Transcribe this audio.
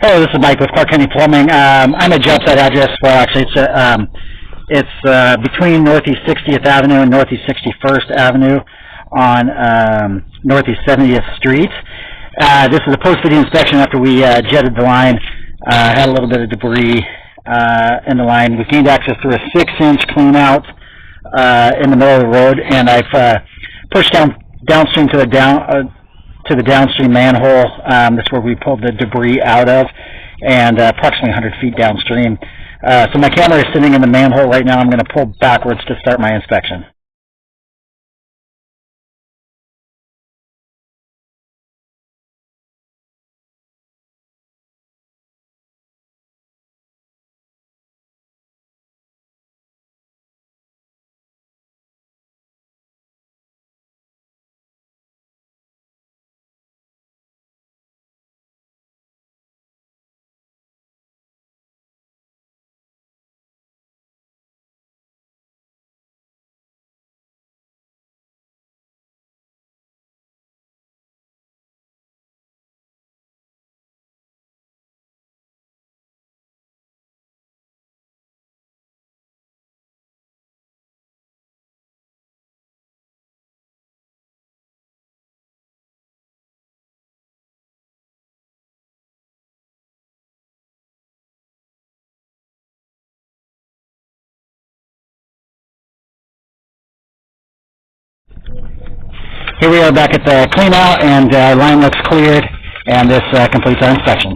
Hello, this is Mike with Clark County Plumbing. I'm at job site address. Well, actually, it's between Northeast 60th Avenue and Northeast 61st Avenue on Northeast 70th Street. This is a post-video inspection after we jetted the line. Had a little bit of debris in the line. We gained access through a 6-inch clean out in the middle of the road, and I've pushed downstream to the downstream manhole. That's where we pulled the debris out of, and approximately 100 feet downstream. So my camera is sitting in the manhole right now. I'm going to pull backwards to start my inspection. Here we are back at the clean out, and line looks cleared, and this completes our inspection.